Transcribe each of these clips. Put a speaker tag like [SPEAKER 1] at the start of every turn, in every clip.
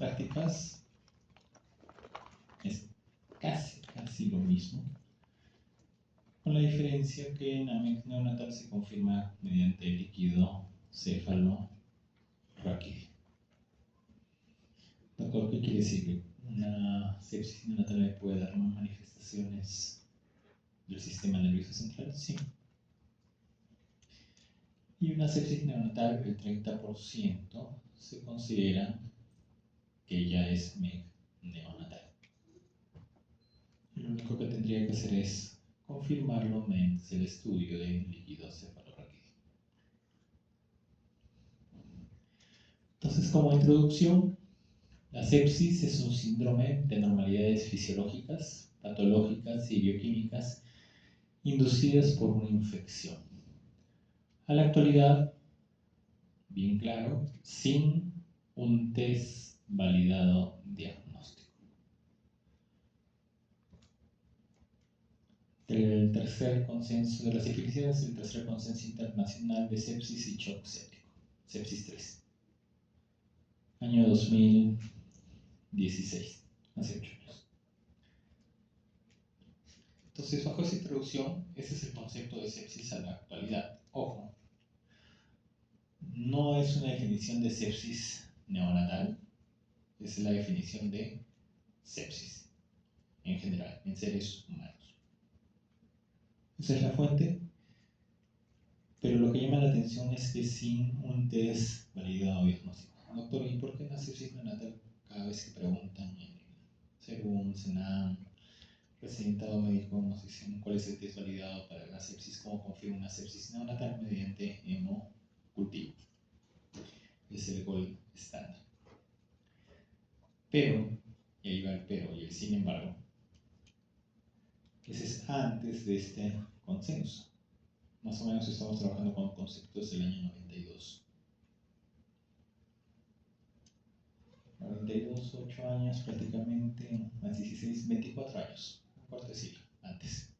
[SPEAKER 1] prácticas es casi lo mismo, con la diferencia que en AMEC neonatal se confirma mediante el líquido cefalorraquídeo. Doctor, ¿qué quiere decir? ¿Que una sepsis neonatal puede dar manifestaciones del sistema nervioso central? Sí. Y una sepsis neonatal, el 30% se considera que ya es MEC neonatal. Lo único que tendría que hacer es confirmarlo mediante el estudio del líquido cefalorraquídeo. Entonces, como introducción, la sepsis es un síndrome de anormalidades fisiológicas, patológicas y bioquímicas inducidas por una infección. A la actualidad, bien claro, sin un test validado diagnóstico. El tercer consenso de las epidemias es el tercer consenso internacional de sepsis y shock séptico, sepsis 3, año 2016, hace 8 años. Entonces, bajo esa introducción, ese es el concepto de sepsis a la actualidad. Ojo, no es una definición de sepsis neonatal, es la definición de sepsis en general, en seres humanos. Esa es la fuente, pero lo que llama la atención es que sin un test validado diagnóstico. Doctor, ¿y por qué la sepsis neonatal? Cada vez que preguntan en SERUM, SENAM, residentado médico, nos dicen cuál es el test validado para la sepsis, cómo confirma una sepsis neonatal mediante hemocultivo. Es el gold estándar. Pero, y ahí va el pero y el sin embargo, ese es antes de este consenso. Más o menos estamos trabajando con conceptos del año 92. 92, 8 años prácticamente, más 16, 24 años, un cuarto de siglo antes.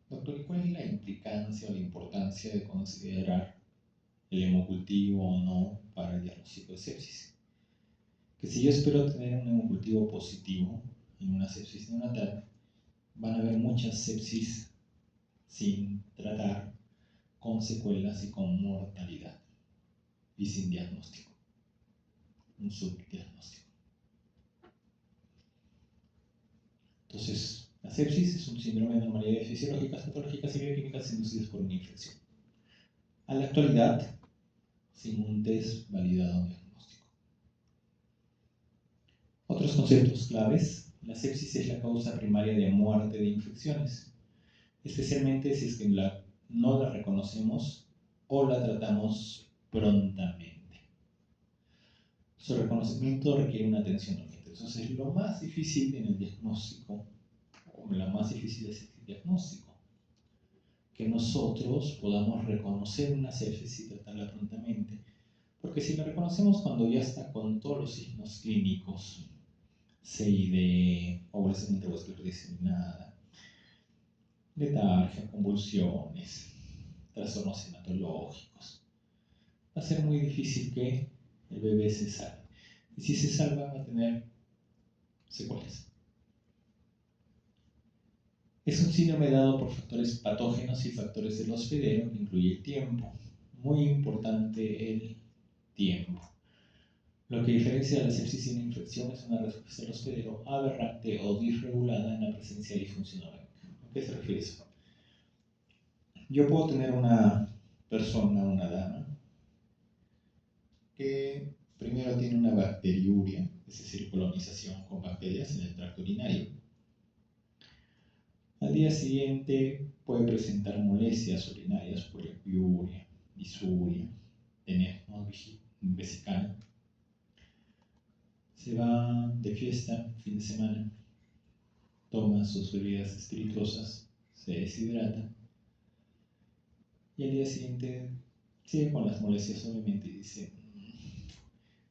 [SPEAKER 1] Doctor, ¿y cuál es la implicancia o la importancia de considerar el hemocultivo o no para el diagnóstico de sepsis? Que si yo espero tener un hemocultivo positivo en una sepsis neonatal, van a haber muchas sepsis sin tratar, con secuelas y con mortalidad y sin diagnóstico, un subdiagnóstico. Entonces, la sepsis es un síndrome de anormalidades fisiológicas, patológicas y bioquímicas inducidas por una infección. A la actualidad, sin un test validado diagnóstico. Otros conceptos claves: la sepsis es la causa primaria de muerte de infecciones, especialmente si es que no la reconocemos o la tratamos prontamente. Su reconocimiento requiere una atención urgente. Entonces, lo más difícil en el diagnóstico, o lo más difícil es el diagnóstico, que nosotros podamos reconocer una sepsis y tratarla prontamente. Porque si la reconocemos cuando ya está con todos los signos clínicos, CID, ovulación intramuscular diseminada, letargia, convulsiones, trastornos hematológicos, va a ser muy difícil que el bebé se salve. Y si se salva, va a tener secuelas. Es un síndrome dado por factores patógenos y factores del hospedero, que incluye el tiempo. Muy importante el tiempo. Lo que diferencia de la sepsis y una infección es una respuesta del hospedero aberrante o disregulada en la presencia de disfunción orgánica. ¿A qué se refiere eso? Yo puedo tener una persona, una dama, que primero tiene una bacteriuria, es decir, colonización con bacterias en el tracto urinario. Al día siguiente puede presentar molestias urinarias, poliuria, disuria, tenesmo vesical. Se va de fiesta, fin de semana, toma sus bebidas espirituosas, se deshidrata y al día siguiente sigue con las molestias obviamente y dice: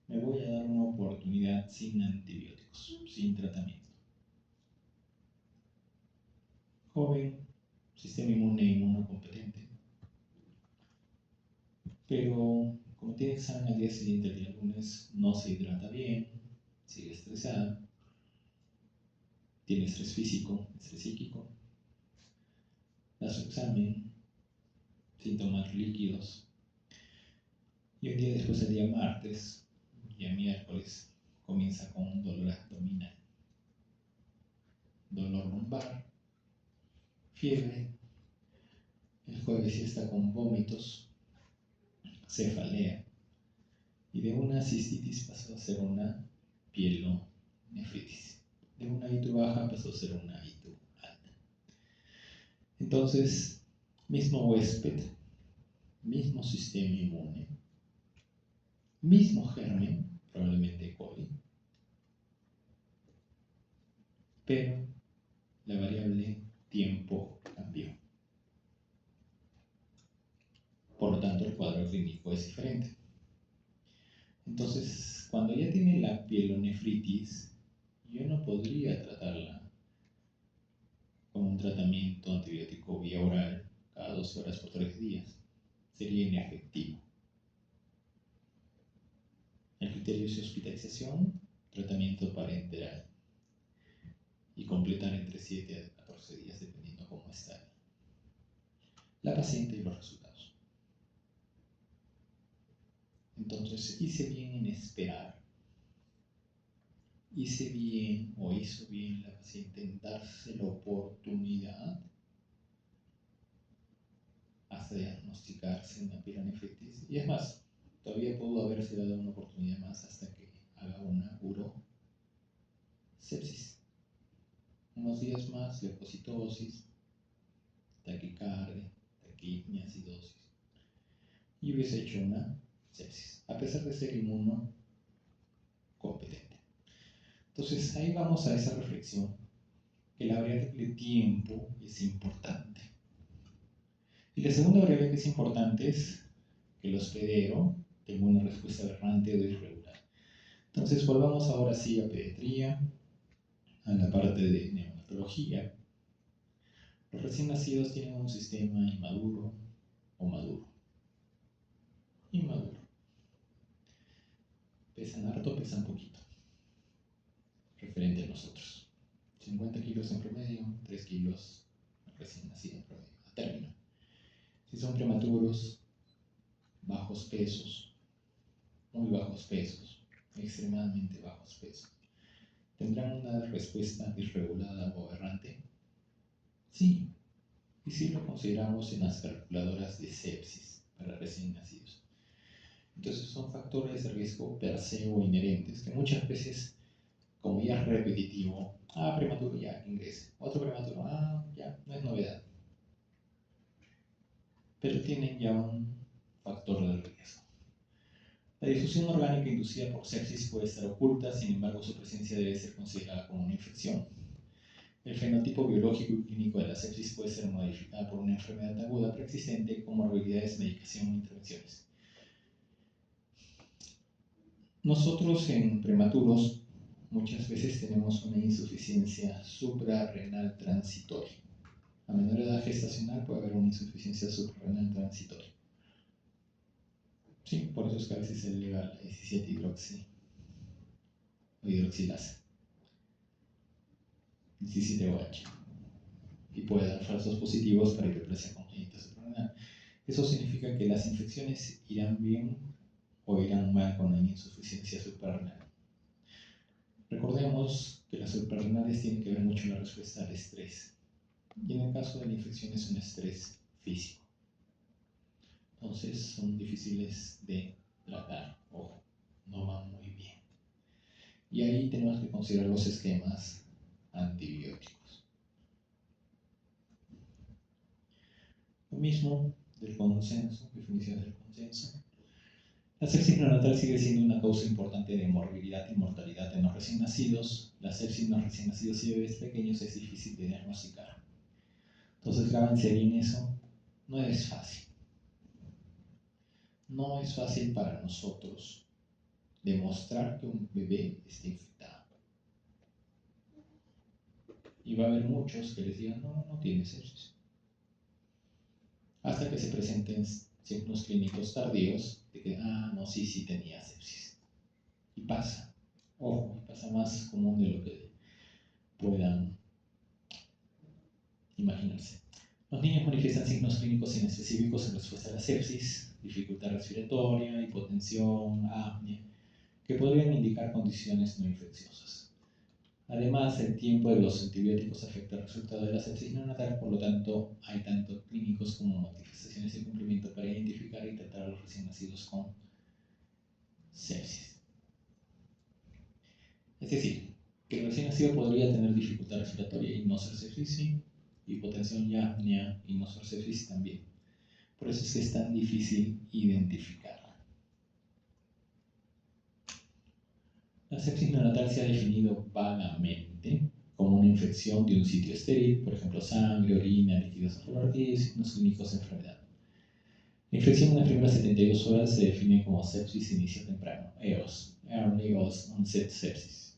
[SPEAKER 1] me voy a dar una oportunidad sin antibióticos, sin tratamiento. Joven, sistema inmune inmunocompetente, pero como tiene examen al día siguiente, el día lunes, no se hidrata bien, sigue estresada, tiene estrés físico, estrés psíquico, da su examen sin tomar líquidos. Y un día después, el día martes y el miércoles, comienza con un dolor abdominal, dolor lumbar, fiebre. El jueves ya está con vómitos, cefalea. Y de una cistitis pasó a ser una pielonefritis. De una ITU baja pasó a ser una ITU alta. Entonces, mismo huésped, mismo sistema inmune, mismo germen, probablemente E. coli, pero la variable tiempo cambió. Por lo tanto, el cuadro clínico es diferente. Entonces, cuando ya tiene la pielonefritis, yo no podría tratarla con un tratamiento antibiótico vía oral cada 12 horas por 3 días. Sería inefectivo. El criterio es hospitalización, tratamiento parenteral y completar entre 7 a 14 días dependiendo cómo está la paciente y los resultados. Entonces, hice bien en esperar. Hice bien o hizo bien la paciente en darse la oportunidad hasta diagnosticarse una pielonefritis. Y es más, todavía pudo haberse dado una oportunidad más hasta que haga una urosepsis. Unos días más, leucocitosis, taquicardia, taquipnea, acidosis. Y hubiese hecho una sepsis, a pesar de ser inmunocompetente. Entonces, ahí vamos a esa reflexión, que la variable de tiempo es importante. Y la segunda variable que es importante es que el hospedero tenga una respuesta aberrante o irregular. Entonces, volvamos ahora sí a pediatría, a la parte de neonatología. Los recién nacidos tienen un sistema inmaduro o maduro. Inmaduro. Pesan harto, pesan poquito. Referente a nosotros. 50 kilos en promedio, 3 kilos recién nacido en promedio, a término. Si son prematuros, bajos pesos, muy bajos pesos, extremadamente bajos pesos, ¿tendrán una respuesta desregulada o aberrante? Sí, y sí lo consideramos en las calculadoras de sepsis para recién nacidos. Entonces son factores de riesgo per se o inherentes que muchas veces, como ya es repetitivo, prematuro, ya, ingrese. Otro prematuro, ya, no es novedad. Pero tienen ya un factor de riesgo. La difusión orgánica inducida por sepsis puede estar oculta, sin embargo su presencia debe ser considerada como una infección. El fenotipo biológico y clínico de la sepsis puede ser modificada por una enfermedad aguda preexistente, comorbilidades, medicación o intervenciones. Nosotros en prematuros muchas veces tenemos una insuficiencia suprarrenal transitoria. A menor edad gestacional puede haber una insuficiencia suprarrenal transitoria. Sí, por eso es que a veces se eleva la 17-hidroxi o hidroxilasa, 17-OH, y puede dar falsos positivos para hiperplasia congénita suprarrenal. Eso significa que las infecciones irán bien o irán mal con la insuficiencia suprarrenal. Recordemos que las suprarrenales tienen que ver mucho en la respuesta al estrés. Y en el caso de la infección es un estrés físico. Entonces son difíciles de tratar. Ojo, no van muy bien. Y ahí tenemos que considerar los esquemas antibióticos. Lo mismo del consenso, definición del consenso. La sepsis neonatal sigue siendo una causa importante de morbilidad y mortalidad en los recién nacidos. La sepsis en los recién nacidos y bebés pequeños es difícil de diagnosticar. Entonces, grábense bien eso. No es fácil. No es fácil para nosotros demostrar que un bebé está infectado. Y va a haber muchos que les digan, no tiene sepsis. Hasta que se presenten signos clínicos tardíos de que, no, sí tenía sepsis. Y pasa, ojo, pasa más común de lo que puedan imaginarse. Los niños manifiestan signos clínicos inespecíficos en respuesta a la sepsis, dificultad respiratoria, hipotensión, apnea, que podrían indicar condiciones no infecciosas. Además, el tiempo de los antibióticos afecta el resultado de la sepsis neonatal, por lo tanto, hay tanto clínicos como manifestaciones de cumplimiento para identificar y tratar a los recién nacidos con sepsis. Es decir, que el recién nacido podría tener dificultad respiratoria y no ser sepsis, sí, hipotensión y apnea y no ser sepsis también. Por eso es que es tan difícil identificarla. La sepsis neonatal se ha definido vagamente como una infección de un sitio estéril, por ejemplo, sangre, orina, líquidos repartidos y signos clínicos de enfermedad. La infección en las primeras 72 horas se define como sepsis inicio temprano, EOS, Early Onset Sepsis,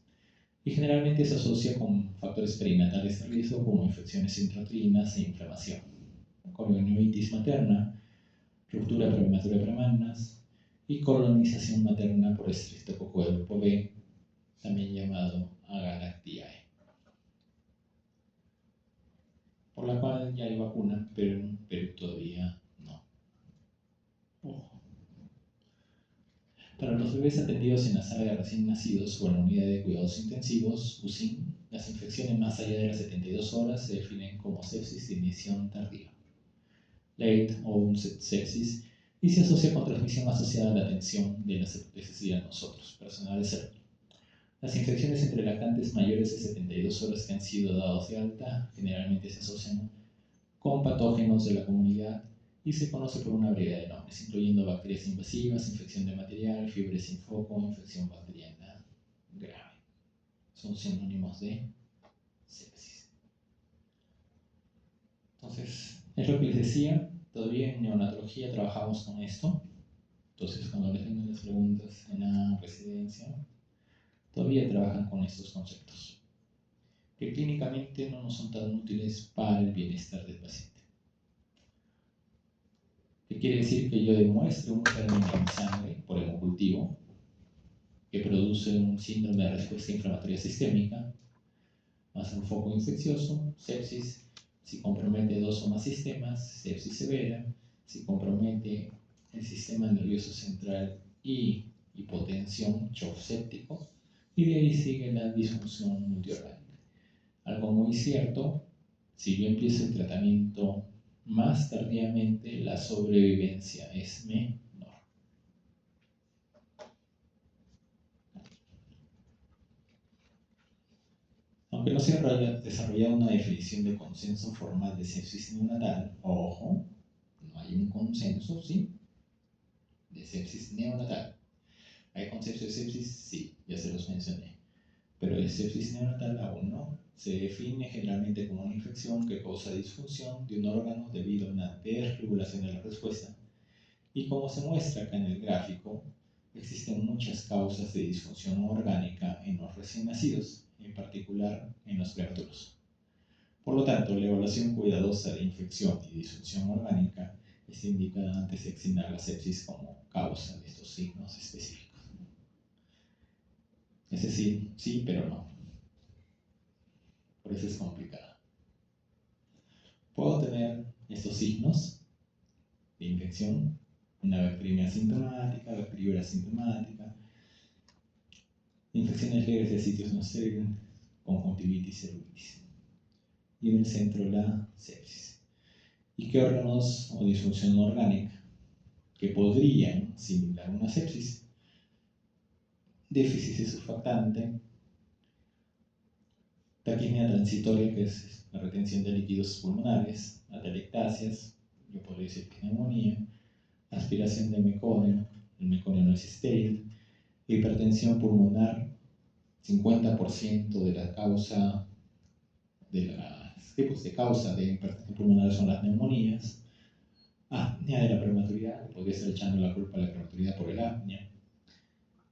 [SPEAKER 1] y generalmente se asocia con factores perinatales de riesgo como infecciones intrauterinas e inflamación, corionitis materna, ruptura prematura de premanas y colonización materna por Streptococcus pyogenes, también llamado Agalactiae, por la cual ya hay vacuna, pero en Perú todavía no. Ojo. Para los bebés atendidos en la sala de recién nacidos o en la unidad de cuidados intensivos, UCIN, las infecciones más allá de las 72 horas se definen como sepsis de inicio tardía, late onset sepsis, y se asocia con transmisión asociada a la atención de las necesidad de nosotros, personal de salud. Las infecciones entre lactantes mayores de 72 horas que han sido dados de alta generalmente se asocian con patógenos de la comunidad y se conoce por una variedad de nombres, incluyendo bacterias invasivas, infección de material, fiebre sin foco, infección bacteriana grave. Son sinónimos de sepsis. Entonces, es lo que les decía, todavía en neonatología trabajamos con esto. Entonces, cuando les vengan las preguntas en la residencia, todavía trabajan con estos conceptos, que clínicamente no nos son tan útiles para el bienestar del paciente. ¿Qué quiere decir? Que yo demuestre un germen en sangre por hemocultivo que produce un síndrome de respuesta inflamatoria sistémica, más un foco infeccioso, sepsis, si compromete 2 o más sistemas, sepsis severa, si compromete el sistema nervioso central y hipotensión, shock séptico, y de ahí sigue la disfunción multiorgánica. Algo muy cierto, si yo empiezo el tratamiento más tardíamente, la sobrevivencia es menor. Aunque no se ha desarrollado una definición de consenso formal de sepsis neonatal, ojo, no hay un consenso, ¿sí?, de sepsis neonatal. ¿Hay conceptos de sepsis? Sí, ya se los mencioné. Pero de sepsis neonatal aún no. Se define generalmente como una infección que causa disfunción de un órgano debido a una desregulación de la respuesta. Y como se muestra acá en el gráfico, existen muchas causas de disfunción orgánica en los recién nacidos, en particular en los prematuros. Por lo tanto, la evaluación cuidadosa de infección y disfunción orgánica está indicada antes de asignar la sepsis como causa de estos signos específicos. Es decir, sí, pero no. Por eso es complicado. Puedo tener estos signos de infección, una bacteriemia asintomática, bacteriuria asintomática, infecciones leves de sitios no estériles, conjuntivitis, celulitis. Y en el centro la sepsis. ¿Y qué órganos o disfunción orgánica que podrían simular una sepsis? Déficit de surfactante, taquimia transitoria, que es la retención de líquidos pulmonares, atelectasias, yo podría decir que neumonía, aspiración de meconio, el meconio no es estéril, hipertensión pulmonar, 50% de la causa de los tipos de causa de hipertensión pulmonar son las neumonías, apnea de la prematuridad, podría estar echando la culpa a la prematuridad por el apnea,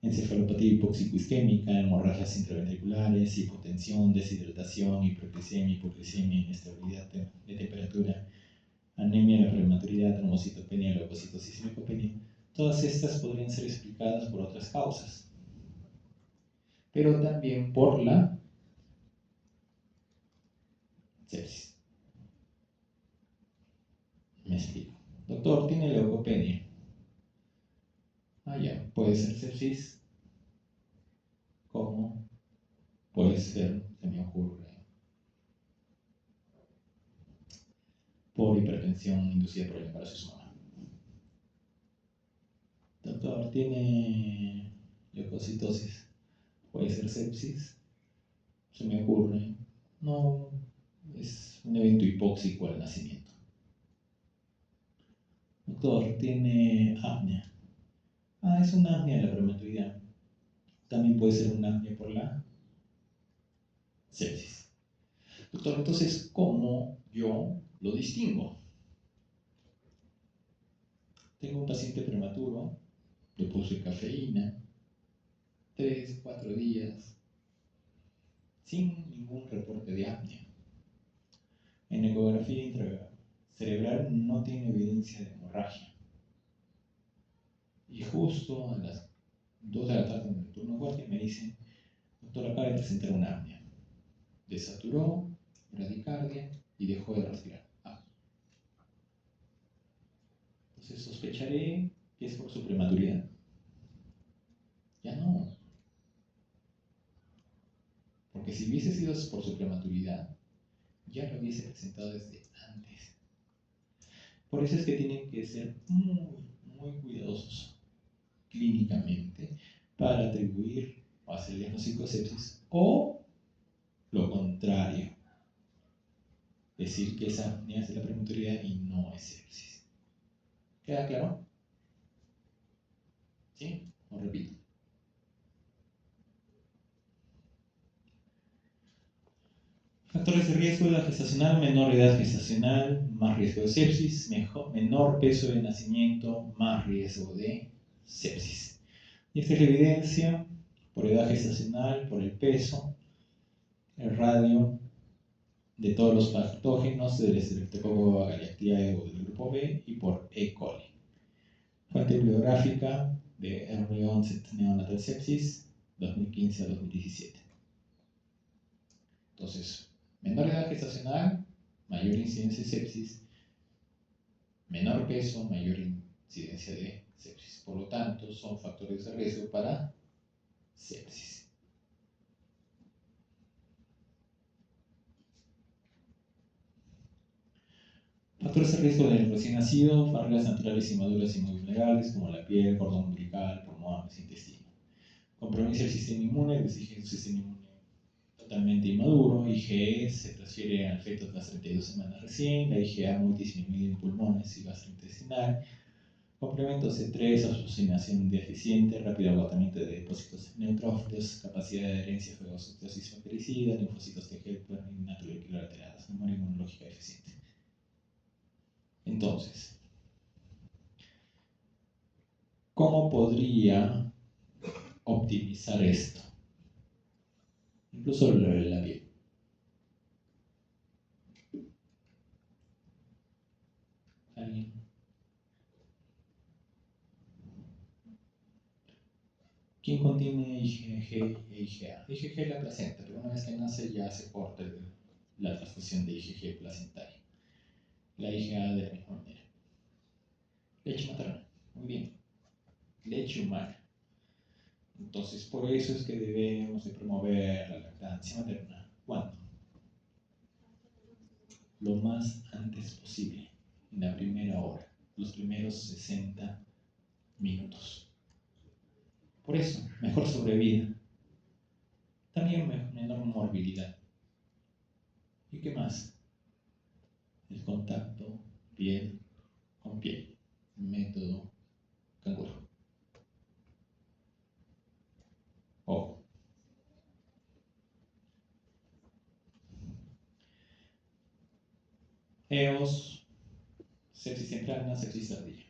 [SPEAKER 1] encefalopatía hipóxico-isquémica, hemorragias intraventriculares, hipotensión, deshidratación, hiperglicemia, hipoglicemia, inestabilidad de temperatura anemia, la prematuridad, trombocitopenia, leucocitosis y leucopenia. Todas estas podrían ser explicadas por otras causas, pero también por la sepsis. Me explico. Doctor, tiene leucopenia. Ya, puede ser sepsis, como puede ser, se me ocurre, por hipertensión inducida por el embarazo de su mamá. Doctor, tiene leucocitosis, puede ser sepsis, se me ocurre, no, es un evento hipóxico al nacimiento. Doctor, tiene apnea. Es una apnea de la prematuridad. También puede ser una apnea por la sepsis. Doctor, entonces, ¿cómo yo lo distingo? Tengo un paciente prematuro, le puse cafeína, 3, 4 días, sin ningún reporte de apnea. En ecografía intracerebral no tiene evidencia de hemorragia. Y justo a las 2 de la tarde en el turno guardia me dicen, doctor, acaba de presentar una apnea. Desaturó, bradicardia y dejó de respirar. Entonces sospecharé que es por su prematuridad. Ya no. Porque si hubiese sido por su prematuridad, ya lo hubiese presentado desde antes. Por eso es que tienen que ser muy, muy cuidadosos clínicamente para atribuir o hacer diagnóstico de sepsis o lo contrario, decir que esa apnea es de la prematuridad y no es sepsis. ¿Queda claro? ¿Sí? Lo repito. Factores de riesgo: edad gestacional, menor edad gestacional, más riesgo de sepsis, menor peso de nacimiento, más riesgo de sepsis. Y esta es la evidencia por edad gestacional, por el peso, el radio de todos los patógenos del Streptococcus galectiae o del grupo B y por E. coli. Fuente bibliográfica de Early Onset Neonatal Sepsis, 2015 a 2017. Entonces, menor edad gestacional, mayor incidencia de sepsis, menor peso, mayor incidencia de sepsis. Por lo tanto, son factores de riesgo para sepsis. Factores de riesgo del recién nacido: barreras naturales inmaduras y muy vulnerables, como la piel, cordón umbilical, pulmones, intestino. Compromiso del sistema inmune: deshigiene un sistema inmune totalmente inmaduro. IgE se transfiere al feto tras 32 semanas recién. La IgA muy disminuida en pulmones y gastrointestinal. Complemento C3, oxigenación deficiente, rápido agotamiento de depósitos neutrófilos, capacidad de adherencia, fagocitosis bactericida, linfocitos T helper y naturalmente alteradas, memoria inmunológica deficiente. Entonces, ¿cómo podría optimizar esto? Incluso lo de la piel. ¿Alguien? ¿Quién contiene IgG e IgA? IgG es la placenta, pero una vez que nace ya se corta la transfusión de IgG placentaria. La IgA de la misma manera. Leche materna, muy bien. Leche humana. Entonces, por eso es que debemos de promover la lactancia materna. ¿Cuándo? Lo más antes posible, en la primera hora, los primeros 60 minutos. Por eso, mejor sobrevida. También menor morbilidad. ¿Y qué más? El contacto piel con piel. Método canguro. Ojo. EOS, sepsis temprana, sepsis tardía.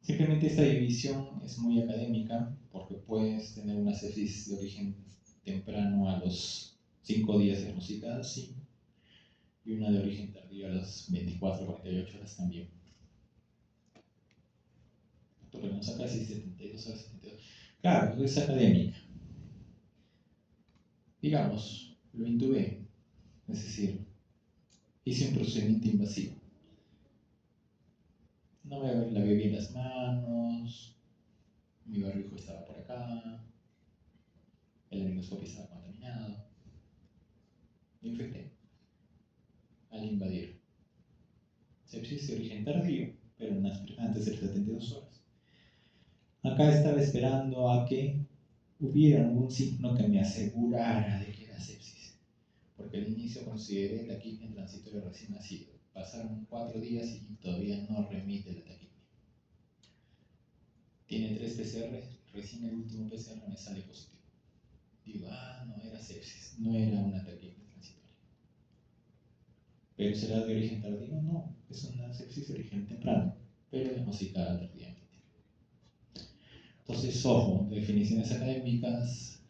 [SPEAKER 1] Simplemente esta división es muy académica porque puedes tener una sepsis de origen temprano a los 5 días diagnosticada, sí. y una de origen tardío a las 24 o 48 horas también. Pero nos saca así 72 horas, 72. Claro, es académica. Digamos, lo intubé, es decir, hice un procedimiento invasivo. No me lavé bien las manos, mi barbijo estaba por acá, el endoscopio estaba contaminado. Me infecté al invadir. Sepsis de origen tardío, pero antes de las 72 horas. Acá estaba esperando a que hubiera algún signo que me asegurara de que era sepsis, porque al inicio consideré taquipnia transitoria recién nacido. Pasaron 4 días y todavía no remite la taquipnia. Tiene 3 PCR, recién el último PCR me sale positivo. Digo, no era sepsis, no era una taquipnia transitoria. ¿Pero será de origen tardío? No, es una sepsis de origen temprano, pero diagnosticada tardíamente. Entonces, ojo, definiciones académicas: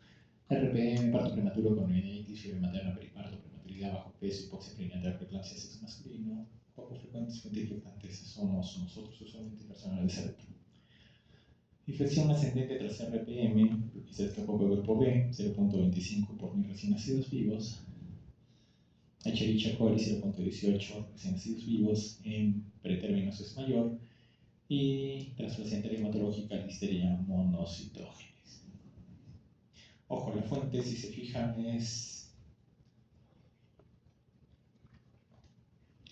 [SPEAKER 1] RPM, parto prematuro con rinitis, fiebre materna, periparto, prematuridad, bajo peso, hipoxia perinatal, preeclampsia, sexo masculino, poco frecuentes, infectantes somos nosotros usualmente personal de salud. Infección ascendente tras RPM, es el estreptococo grupo B, 0.25 por 1000 recién nacidos vivos. Escherichia coli, 0.18 recién nacidos vivos, en pretérminos es mayor. Y transplacentaria hematológica, listeria monocitógenes. Ojo, la fuente, si se fijan, es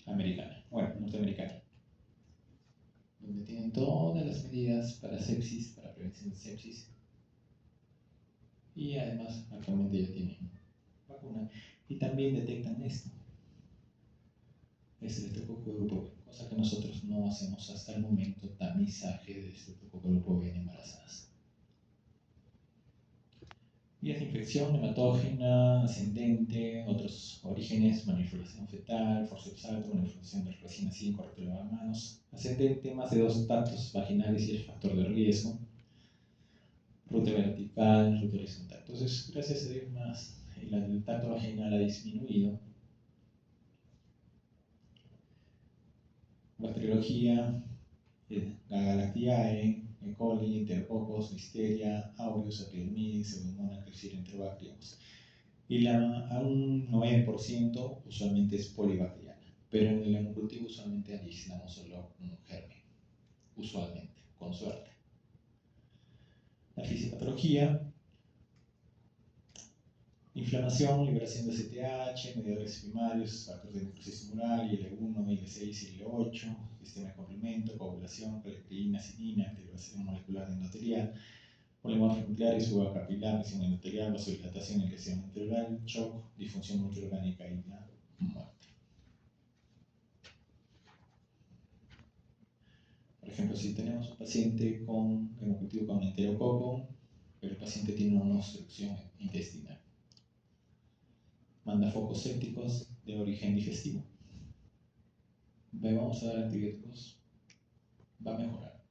[SPEAKER 1] americana, bueno, norteamericana, donde tienen todas las medidas para sepsis, para prevención de sepsis, y además actualmente ya tienen vacuna y también detectan esto, es el estreptococo grupo B, cosa que nosotros no hacemos hasta el momento, tamizaje de estreptococo grupo B en embarazadas. Vías de infección, hematógena, ascendente, otros orígenes: manipulación fetal, forceps alto, manipulación del recién nacido, incorrecto de lavamanos. Ascendente, más de 2 tactos vaginales y el factor de riesgo. Ruta vertical, ruta horizontal. Entonces, gracias a Dios, más el tacto vaginal ha disminuido. Bacteriología, Galactiae, E. coli, Enterococos, Listeria, Aureus, Epidermidis, Pseudomonas, Klebsiella, Enterobacterium. Y a un 9% usualmente es polibacteriana, pero en el hemocultivo usualmente aislamos solo un germen, usualmente, con suerte. La fisiopatología: inflamación, liberación de CTH, mediadores primarios, factores de necrosis tumoral, IL-1, IL-6 y IL-8, sistema de complemento, coagulación, colectrina, acidina, activación molecular endotelial, polimorfo nuclear, suba capilar, lesión endotelial, vasodilatación y lesión endotelial, shock, disfunción multiorgánica y la muerte. Por ejemplo, si tenemos un paciente con hemocultivo con enterococo, pero el paciente tiene una obstrucción intestinal, manda focos sépticos de origen digestivo, le vamos a dar antibióticos, va a mejorar,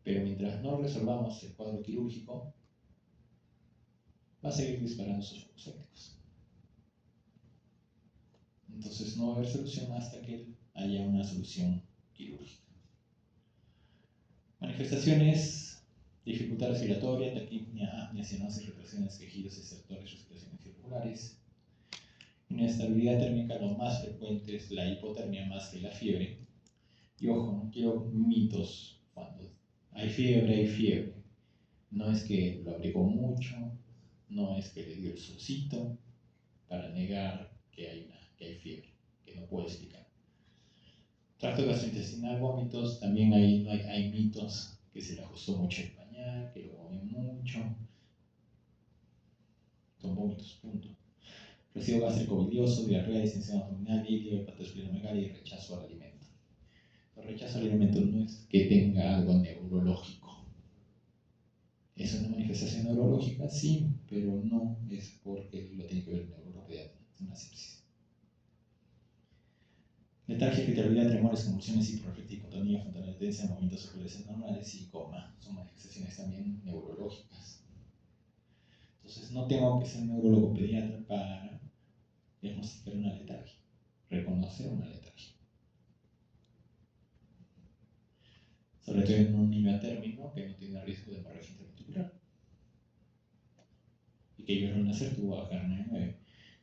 [SPEAKER 1] pero mientras no resolvamos el cuadro quirúrgico, va a seguir disparando sus focos sépticos. Entonces no va a haber solución hasta que haya una solución quirúrgica. Manifestaciones: dificultad respiratoria, taquipnia, apnea, cianosis, retrasiones, quejidos, estertores, respiraciones irregulares. Inestabilidad térmica, lo más frecuente es la hipotermia más que la fiebre. Y ojo, no quiero mitos. Cuando hay fiebre, hay fiebre. No es que lo abrigó mucho, no es que le dio el solcito para negar que hay fiebre, que no puedo explicar. Tracto gastrointestinal, vómitos, también hay mitos: que se le ajustó mucho el pañal, que lo comió mucho. Son vómitos, punto. Residuo gástrico bilioso, diarrea, distensión abdominal, ilio, hepatosplenomegalia y rechazo al alimento. El rechazo al alimento no es que tenga algo neurológico. Es una manifestación neurológica, sí, pero no es porque lo tiene que ver el neuropediatra, una sepsis. Letargia, irritabilidad, tremores, convulsiones, hiporreflectia, hipotonía, fontanatensia, movimientos oculares anormales y coma. Son manifestaciones también neurológicas. Entonces no tengo que ser neurólogo pediatra para diagnosticar una letargia. reconocer una letargia. Sobre todo en un niño a término que no tiene riesgo de hemorragia intraventricular y que vio renacer tuvo baja R9,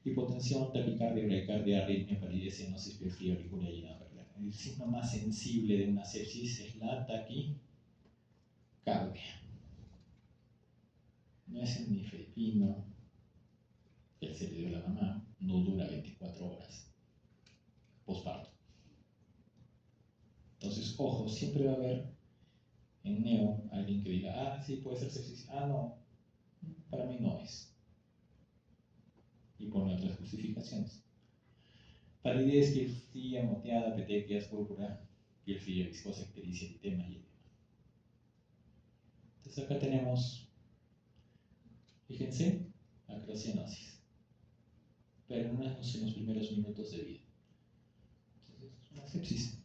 [SPEAKER 1] hipotensión, taquicardia, bradicardia, arritmia, palidez, cianosis, fiebre auricular y edema perlar. El síntoma más sensible de una sepsis es la taquicardia. No es el nifedipino, el se le dio a la mamá, no dura 24 horas posparto. Entonces, ojo, siempre va a haber en neo alguien que diga, sí, puede ser sepsis, no, para mí no es. Y pone otras justificaciones. Palidez, piel fría, moteada, petequias, púrpura, piel fría, viscosa, ictericia, eritema y edema. Entonces acá tenemos, fíjense, acrocianosis, pero no es en los primeros minutos de vida. Entonces es una sepsis.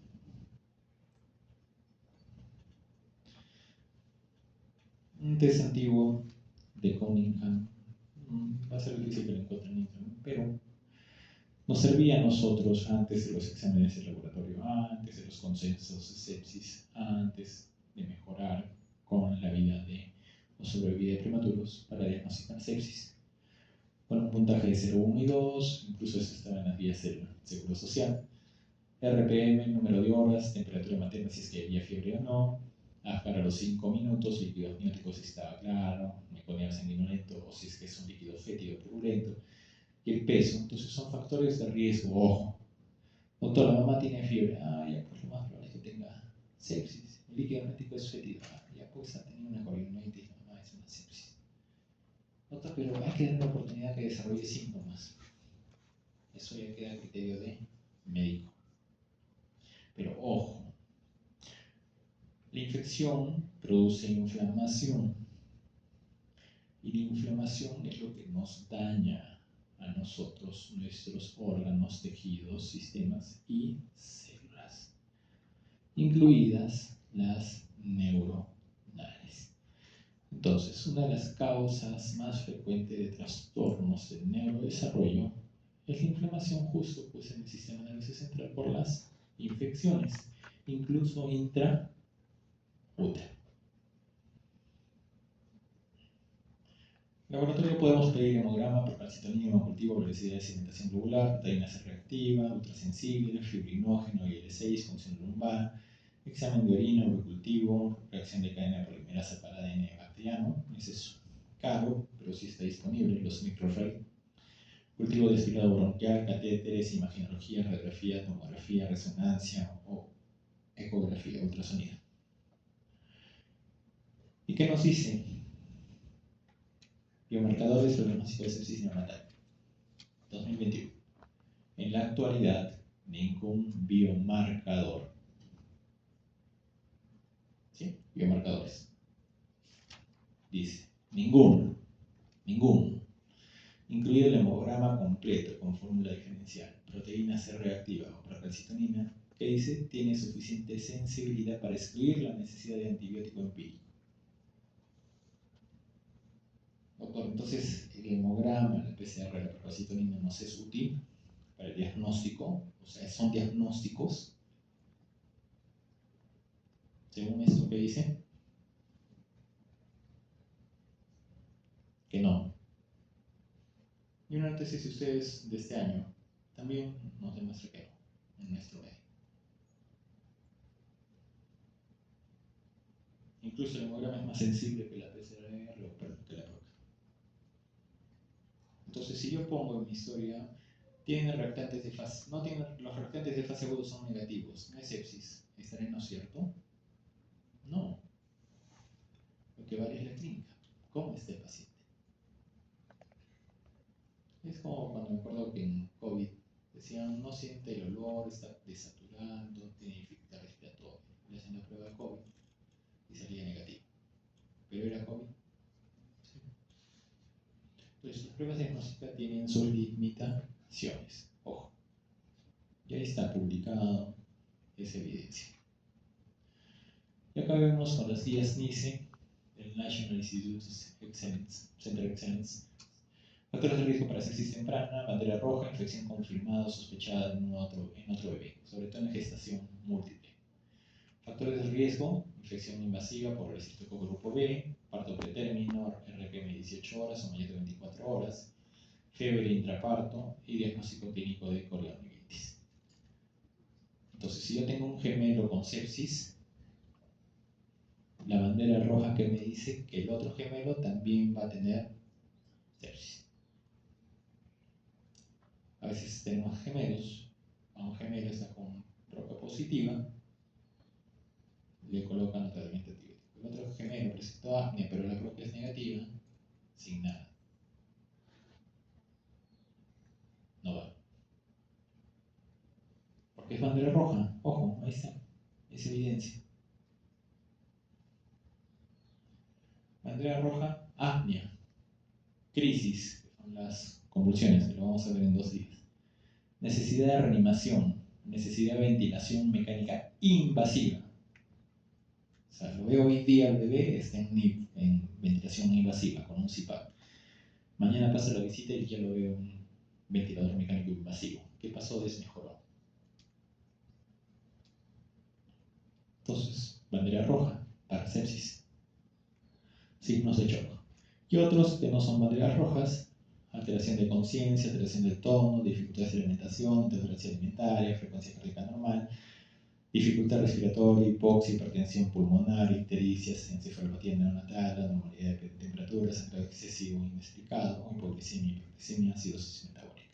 [SPEAKER 1] Un test antiguo de Cunningham, va a ser difícil que lo encuentren en internet, pero nos servía a nosotros antes de los exámenes de laboratorio, antes de los consensos de sepsis, antes de mejorar con la vida de o sobrevida de prematuros para diagnosticar sepsis. Con un puntaje de 0, 1 y 2, incluso eso estaba en las guías del Seguro Social. RPM, número de horas, temperatura materna si es que había fiebre o no, para los 5 minutos, líquido amniótico si estaba claro, meconial sanguinolento o si es que es un líquido fétido purulento, y el peso. Entonces son factores de riesgo, ojo. Doctor, la mamá tiene fiebre, ya pues lo más probable es que tenga sepsis. El líquido amniótico es fétido, ya pues ha tenido una corionitis, la mamá es una sepsis. Doctor, pero hay que darle la oportunidad que desarrolle síntomas. Eso ya queda a criterio de médico. Pero ojo, la infección produce inflamación y la inflamación es lo que nos daña a nosotros, nuestros órganos, tejidos, sistemas y células, incluidas las neuronales. Entonces, una de las causas más frecuentes de trastornos del neurodesarrollo es la inflamación justo pues, en el sistema nervioso central por las infecciones, incluso intraútero. Laboratorio podemos pedir hemograma por calcitonina, hemocultivo, velocidad de sedimentación globular, proteína C reactiva, ultrasensible, fibrinógeno, IL6, función lumbar, examen de orina, urocultivo, reacción de cadena polimerasa para ADN bacteriano. Ese es caro, pero sí está disponible, los microarray. Cultivo de desfilado bronquial, catéteres, imagenología, radiografía, tomografía, resonancia o ecografía, ultrasonido. ¿Y qué nos dice? Biomarcadores del diagnóstico de sepsis neonatal 2021. En la actualidad, ningún biomarcador. ¿Sí? Biomarcadores. Dice, ninguno. Incluido el hemograma completo con fórmula diferencial, proteína C reactiva o procalcitonina, que dice tiene suficiente sensibilidad para excluir la necesidad de antibiótico empírico. Doctor, entonces el hemograma, la PCR, la procalcitonina nos es útil para el diagnóstico, o sea, son diagnósticos. Según esto que dice, que no. Y una tesis de ustedes de este año también nos demuestra que no, en nuestro medio. Incluso el hemograma es más sensible que la PCR o que la PROC. Entonces, si yo pongo en mi historia, tiene reactantes de fase, no tiene, los reactantes de fase agudo son negativos, no es sepsis, ¿estaré no cierto? No. Lo que vale es la clínica. ¿Cómo está el paciente? Es como cuando me acuerdo que en COVID decían, no siente el olor, está desaturando, tiene dificultad respiratoria. Le hacen la prueba de COVID y salía negativo. ¿Pero era COVID? Sí. Entonces, las pruebas diagnósticas tienen sus limitaciones. Ojo. Y ahí está publicado esa evidencia. Y acá vemos con las guías NICE, el National Institute of Excellence, Center of Excellence, Factores de riesgo para sepsis temprana, bandera roja, infección confirmada o sospechada en otro bebé, sobre todo en gestación múltiple. Factores de riesgo, infección invasiva por el estreptococo grupo B, parto pretérmino, RPM 18 horas o mayor de 24 horas, fiebre intraparto y diagnóstico clínico de corionivitis. Entonces, si yo tengo un gemelo con sepsis, la bandera roja que me dice que el otro gemelo también va a tener sepsis. A veces tenemos gemelos, a un gemelo está con roca positiva, le colocan tratamiento antibiótico. El otro gemelo presentó apnea, pero la roca es negativa, sin nada. No va. Porque es bandera roja, ojo, ahí está, es evidencia. Bandera roja, apnea, crisis, que son las convulsiones, que lo vamos a ver en 2 días. Necesidad de reanimación, necesidad de ventilación mecánica invasiva. O sea, lo veo hoy día el bebé está en ventilación invasiva con un CPAP. Mañana pasa la visita y ya lo veo un ventilador mecánico invasivo. ¿Qué pasó? Desmejoró. Entonces, bandera roja para sepsis. Signos de shock. Y otros que no son banderas rojas, alteración de conciencia, alteración del tono, dificultades de alimentación, intolerancia alimentaria, frecuencia cardíaca normal, dificultad respiratoria, hipoxia, hipertensión pulmonar, ictericias, encefalopatía neonatal, anormalidad de temperatura, sangrado excesivo inexplicado, hipoglicemia, hiperglicemia, acidosis metabólica.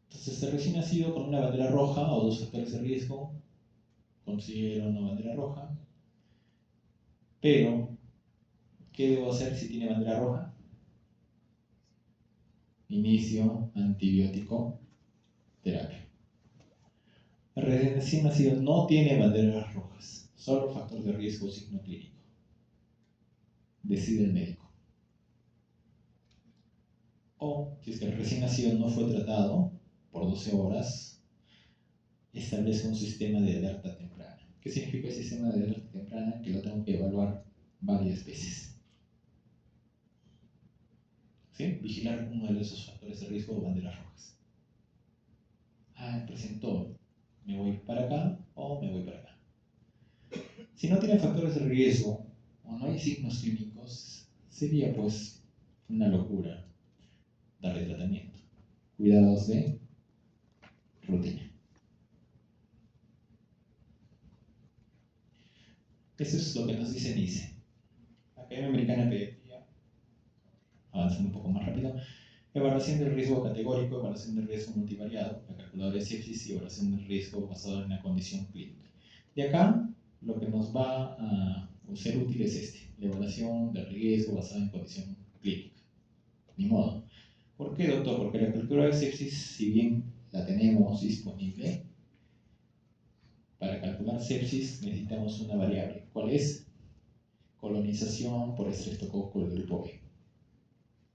[SPEAKER 1] Entonces, el recién nacido con una bandera roja o 2 factores de riesgo, considero una bandera roja, pero ¿qué debo hacer si tiene bandera roja? Inicio antibiótico terapia. El recién nacido no tiene banderas rojas, solo factor de riesgo signo clínico. Decide el médico. O, si es que el recién nacido no fue tratado por 12 horas, establezca un sistema de alerta temprana. ¿Qué significa el sistema de alerta temprana? Que lo tengo que evaluar varias veces. ¿Sí? Vigilar uno de esos factores de riesgo o banderas rojas. Presentó, me voy para acá o me voy para acá. Si no tiene factores de riesgo o no hay signos clínicos, sería pues una locura darle tratamiento. Cuidados de rutina. Eso es lo que nos dice NICE. La Academia Americana de Pediatría, avanzando un poco más rápido. Evaluación del riesgo categórico, evaluación del riesgo multivariado, la calculadora de sepsis y evaluación del riesgo basado en la condición clínica. De acá, lo que nos va a ser útil es la evaluación del riesgo basada en condición clínica. Ni modo. ¿Por qué, doctor? Porque la calculadora de sepsis, si bien la tenemos disponible, para calcular sepsis necesitamos una variable. ¿Cuál es? Colonización por estreptococo del grupo B.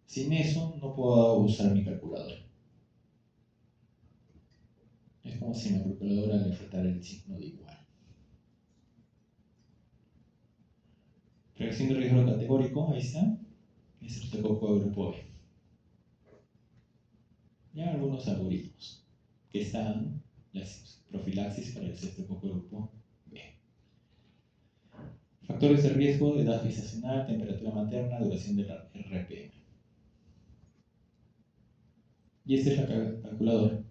[SPEAKER 1] Sin eso no puedo usar mi calculadora. Es como si a mi calculadora le faltara el signo de igual. Predicción de riesgo categórico, ahí está. Estreptococo del grupo B. Ya algunos algoritmos que están las profilaxis para el estreptococo del grupo B. Factores de riesgo, edad gestacional, temperatura materna, duración del RPM. Y esta es la calculadora.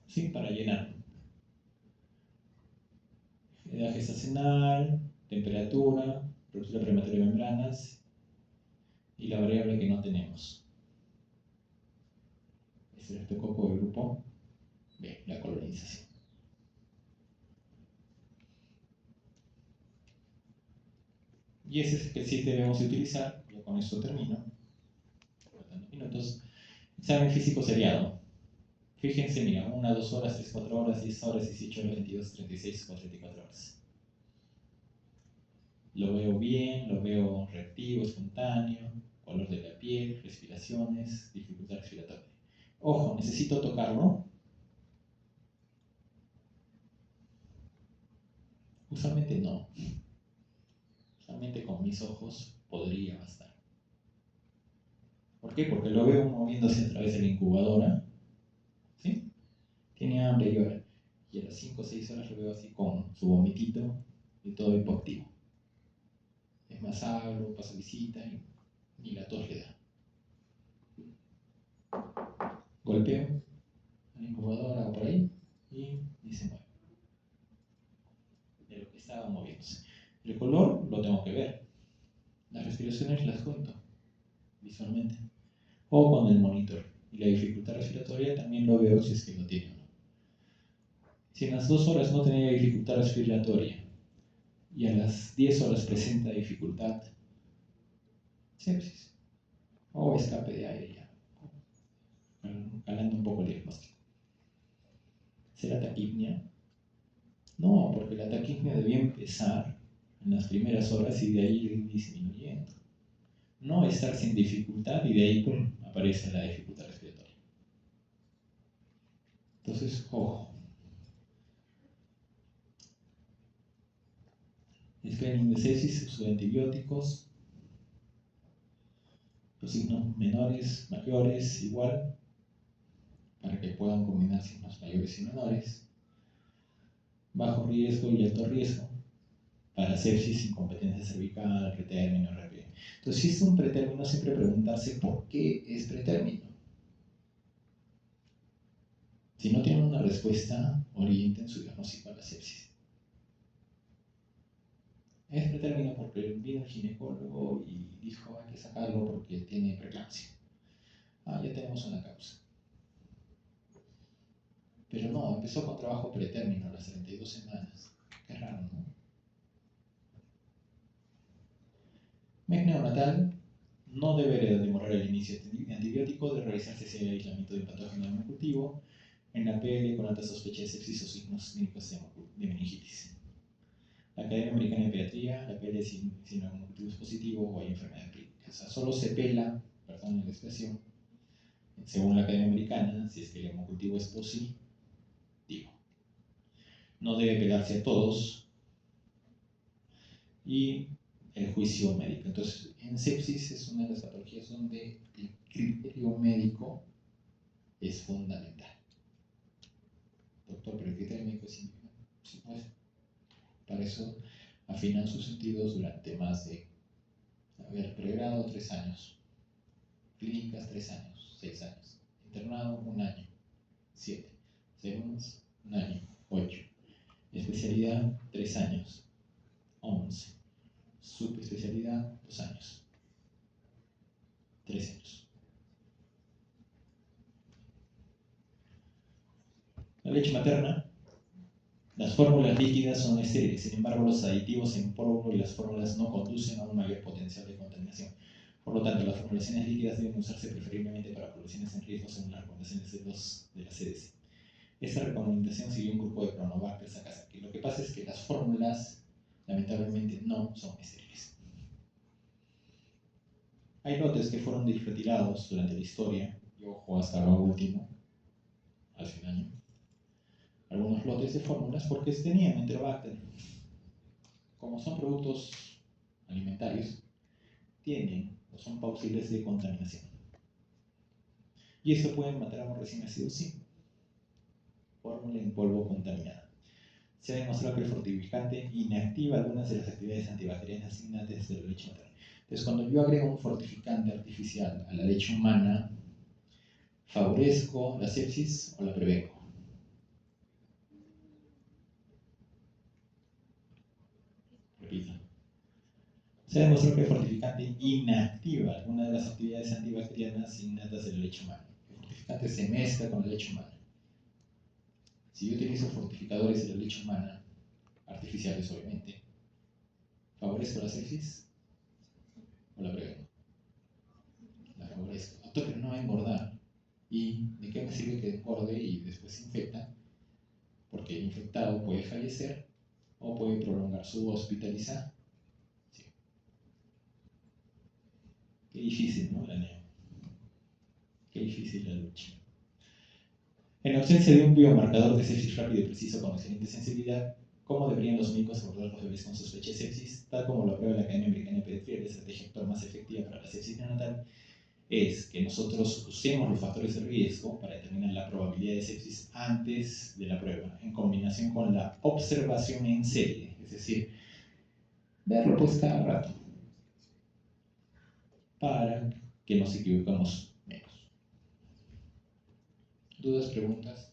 [SPEAKER 1] ¿Sí? Para llenar. Edad gestacional, temperatura, ruptura prematura de membranas y la variable que no tenemos. Estreptococo del grupo B, la colonización. Y ese es el que sí debemos utilizar, ya con esto termino, faltando minutos. Examen físico seriado. Fíjense, mira, 1, 2 horas, 3, 4 horas, 10 horas, 18 horas, 22, 36, 44 horas. Lo veo bien, lo veo reactivo, espontáneo, color de la piel, respiraciones, dificultad respiratoria. Ojo, necesito tocarlo. Usualmente no. Usualmente con mi mis ojos podría bastar. ¿Por qué? Porque lo veo moviéndose a través de la incubadora, ¿sí? Tiene hambre y llora. Y a las 5 o 6 horas lo veo así con su vomitito y todo hipoactivo. Es más, hablo, paso visita y la tos le da. Golpeo a la incubadora o por ahí y se mueve. De lo que estaba moviéndose. El color lo tengo que ver. Las respiraciones las cuento visualmente. O con el monitor. Y la dificultad respiratoria también lo veo si es que lo tiene o no. Si en las 2 horas no tenía dificultad respiratoria y a las 10 horas presenta dificultad, sepsis o escape de aire ya, calando un poco el diagnóstico. ¿Será taquipnia? No, porque la taquipnia debía empezar en las primeras horas y de ahí ir disminuyendo. No estar sin dificultad y de ahí ¡pum!, aparece la dificultad respiratoria. Entonces, ojo. Screening de sepsis, uso de antibióticos, los signos menores, mayores, igual, para que puedan combinar signos mayores y menores. Bajo riesgo y alto riesgo, para sepsis, incompetencia cervical, pretérmino, RP. Entonces, si es un pretérmino, siempre preguntarse por qué es pretérmino. Si no tienen una respuesta, orienten su diagnóstico a la sepsis. Es pretérmino porque vino el ginecólogo y dijo hay que sacarlo porque tiene preeclampsia. Ya tenemos una causa. Pero no, empezó con trabajo pretérmino a las 32 semanas. Qué raro, ¿no? MEC neonatal no debe demorar el inicio de antibiótico, de realizarse ese aislamiento de patógeno de cultivo en la PL con alta sospecha de sepsis o signos clínicos de meningitis. La Academia Americana de Pediatría, la PL si no hay cultivo es positivo o hay enfermedad clínica. O sea, solo se pela, perdón la expresión, según la Academia Americana, si es que el hemocultivo es positivo. No debe pegarse a todos. Y el juicio médico. Entonces, en sepsis es una de las patologías donde el criterio médico es fundamental. Doctor, pero el criterio médico es individual. Sí, pues, para eso afinan sus sentidos durante más de, pregrado 3 años, clínicas 3 años, 6 años, internado 1 año, 7, segundos 1 año, 8, especialidad 3 años, 11, subespecialidad 2 años, 3 años. La leche materna, las fórmulas líquidas son estériles, sin embargo los aditivos en polvo y las fórmulas no conducen a un mayor potencial de contaminación. Por lo tanto, las formulaciones líquidas deben usarse preferiblemente para poblaciones en riesgo según las recomendaciones de la CDC. Esta recomendación siguió un grupo de Cronobacter Sakazaki. Lo que pasa es que las fórmulas, lamentablemente, no son estériles. Hay lotes que fueron retirados durante la historia, y ojo hasta lo último, hace un año, algunos lotes de fórmulas porque tenían Enterobacter. Como son productos alimentarios, tienen o son posibles de contaminación. Y esto puede matar a un recién nacido, sí. Fórmula en polvo contaminada. Se ha demostrado que el fortificante inactiva algunas de las actividades antibacterianas innatas de la leche materna. Entonces, cuando yo agrego un fortificante artificial a la leche humana, ¿favorezco la sepsis o la prevengo? Repito. Se demostró que el fortificante inactiva algunas de las actividades antibacterianas innatas de la leche humana. El fortificante se mezcla con la leche humana. Si yo utilizo fortificadores de la leche humana, artificiales obviamente, ¿favorezco la sepsis o la prevengo? La favorezco. Doctor, pero no va a engordar. ¿Y de qué me sirve que engorde y después se infecta? Porque el infectado puede fallecer o puede prolongar su hospitalización. Sí. Qué difícil, ¿no? La neo. Qué difícil la lucha. En ausencia de un biomarcador de sepsis rápido y preciso con excelente sensibilidad, cómo deberían los médicos abordar los bebés con sospecha de sepsis, tal como lo aprueba la Academia Americana de Pediatría, la estrategia actual más efectiva para la sepsis neonatal es que nosotros usemos los factores de riesgo para determinar la probabilidad de sepsis antes de la prueba, en combinación con la observación en serie, es decir, verlo pues cada rato, para que nos equivoquemos menos. ¿Dudas, preguntas?